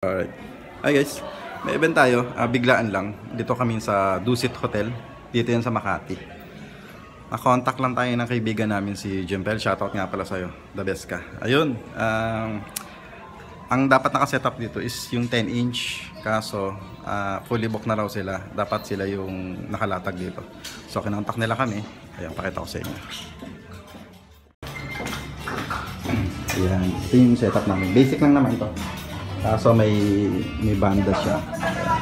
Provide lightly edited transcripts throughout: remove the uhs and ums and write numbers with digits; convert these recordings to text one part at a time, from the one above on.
Alright. Hi guys, may event tayo, biglaan lang. Dito kami sa Dusit Hotel, dito yan sa Makati. Na-contact lang tayo ng kaibigan namin si Jempel. Shoutout nga pala sa'yo, the best ka. Ayun, ang dapat nakasetup dito is yung 10-inch. Kaso, fully book na raw sila. Dapat sila yung nakalatag dito. So, kinontak nila kami. Ayan, pakita ko sa inyo. Ayan, ito yung setup namin. Basic lang naman ito. Kaso may banda siya.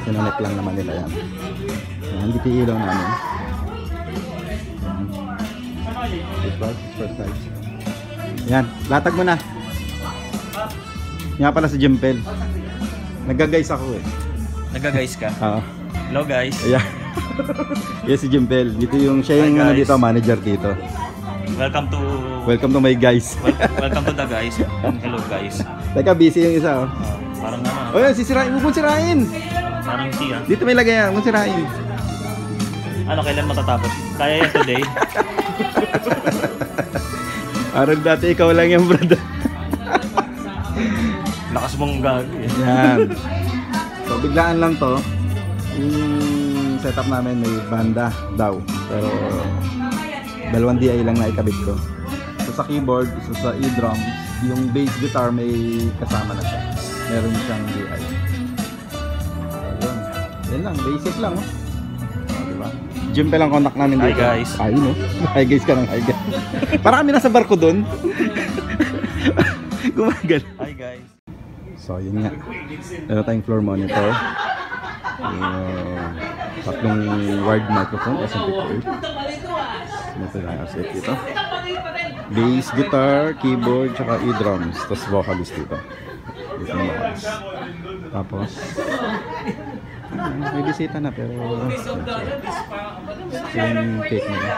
Sinunik lang naman nila yan. Ayan, dito yung ilaw namin. Ayan, latag mo na. Nga pala si Jempel. Nagga-guys ako eh. Nagga-guys ka? Oo. Hello guys. Ayan. Yes, si Jempel. Dito yung siya yung ano dito, manager dito. Welcome to my guys. welcome to the guys. And hello guys. Teka, busy yung isa oh. Parang ano? Oh, yan, sisirain. Huwag mong sirain. Parang siya. Dito may lagay yan. Huwag mong sirain. Ano, kailan matatapos? Kaya yan today? Araw dati ikaw lang yan, brother. Lakas mong gagi eh. Yan. So, biglaan lang to. Yung setup namin may banda daw. Pero, 2 DI lang na ikabit ko. So, sa keyboard, so, sa e-drums, yung bass guitar may kasama na siya. Meron siyang DI. Ayun. Yan lang, basic lang oh. Diba? Jempel lang contact namin dito. Hi guys. Ay no. Hi guys ka ng hi guys. Para kami nasa barko doon. Gumagal. Hi guys. So yun nga. Meron tayong floor monitor. Tatlong wired microphone SM58. Ito lang ang set dito. Bass, guitar, keyboard, tsaka e-drums. Tapos vocalist dito. Dito na vocalist. Tapos may bisita na pero yung cake nila.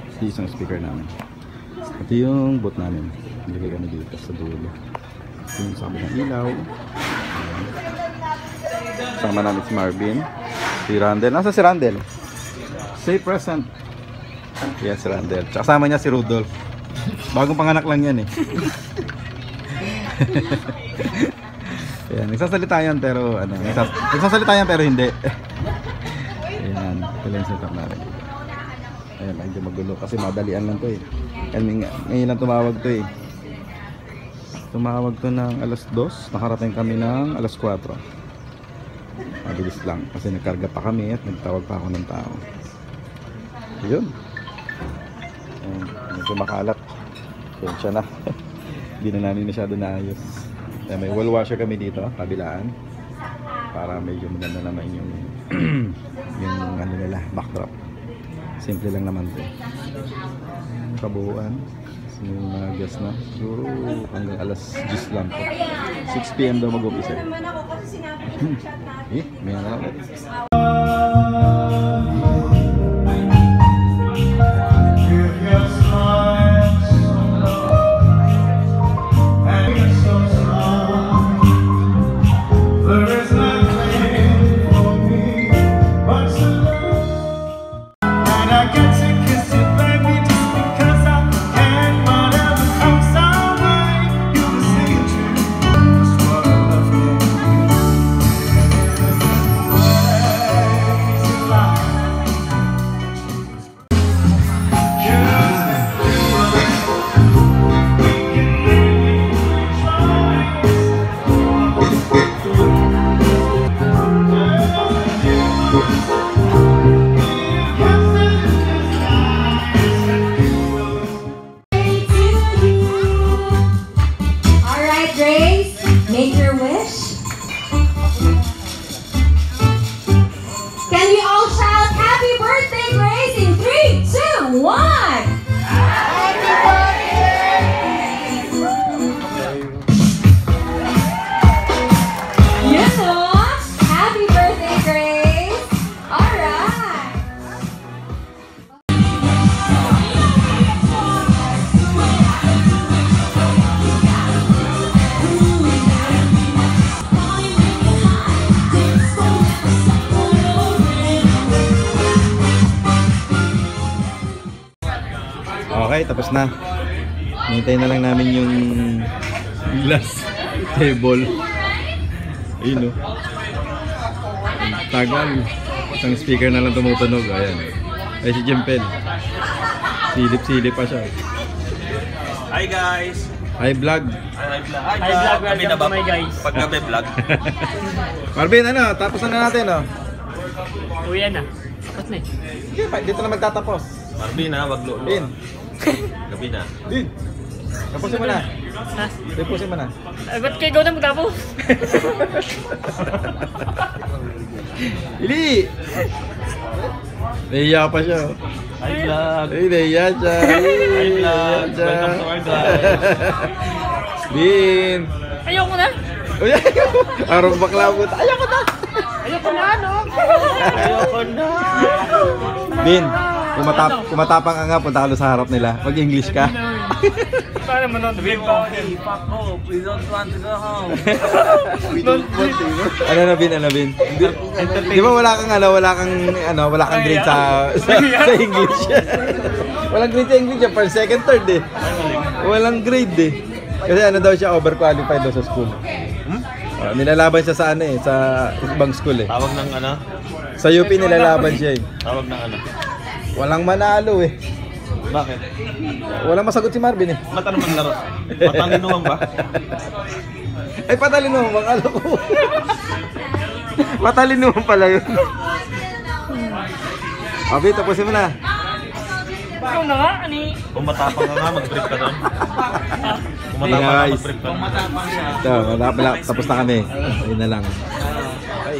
Ito isang speaker namin. Ito yung boot namin. Nilagay kami dito sa dulo. Ito yung sabi ng ilaw. Sama namin si Marvin. Si Randel. Nasa si Randel? Say present. Yes, si Randel. Tsaka kasama niya si Rudolph. Bagong panganak lang yan eh. Ayan, nagsasalita yan pero ano, nagsasalita yan pero hindi. Ayan, ito lang yung setup natin. Ayan, medyo magulo kasi madalian lang to eh. Ngayon lang tumawag to eh. Tumawag to ng alas 2, nakarating kami ng alas 4. Mabilis lang kasi nagkarga pa kami at nagtawag pa ako ng tao. Ayun. Ayan, medyo makalat. Ayan siya na. Hindi na namin masyado naayos. Ayan, may wall washer kami dito, kabilaan. Para medyo maganda naman yung yung ano nila, backdrop. Simple lang naman ito. Kabuuan. Yung mga guest na. Siguro hanggang alas 10 lang po. 6 PM daw mag-umpisa. May ano lang ulit. Okay, tapos na. Hintayin na lang namin yung glass table. Ayun, no? Tagal. Isang speaker na lang tumutunog. Ayan. Ay, si Jempel. Silip-silip pa siya. Hi guys! Hi, vlog. Hi vlog! Hi vlog, welcome to my guys. Paggabi vlog. Marvin, ano? Tapos na natin, no? Uwi na. Tapos na eh. Sige, dito na magtatapos. Marvin ha, wag lolo. Bin. Gabi na. Bin. Tapusin mo na. Ha? Tapusin mo na. Ay, ba't kayo na magtapos? Ili! Nahiya pa siya. Oh. Hi vlog! Ay, nahiya siya. Hi vlog! Welcome to our vlog! Bin! Ayoko na. Uy, arong baklabot. Ayoko na! Ayoko na, no? Ayoko na! Bin, kumatapang ka nga, punta ka doon sa harap nila. Mag-English ka. Paano mo nun? Everybody, fuck off! We don't want to go home! Ano na, Bin? Ano, Bin? Di ba wala kang grade sa English? Walang grade sa English, first, second, third eh. Walang grade eh. Kasi ano daw siya, overqualified daw sa school. Nilalaban siya sa sa ibang school eh. Tawag ng ano? Sa UP nilalaban siya eh. Tawag ng ano? Walang manalo eh. Bakit? Walang masagot si Marvin eh. Matanong maglaro. Matalinuhan ba? Ay, patalinuhan bang alo ko? Patalinuhan pala yun. Abi, tapusin mo na. Ikaw na nga, ani? Kung matapang ka nga, mag-trip ka doon. Kung Hey, matapang ka, guys. mag-trip ka doon. Ito, tapos na kami. Ayun na lang. Okay.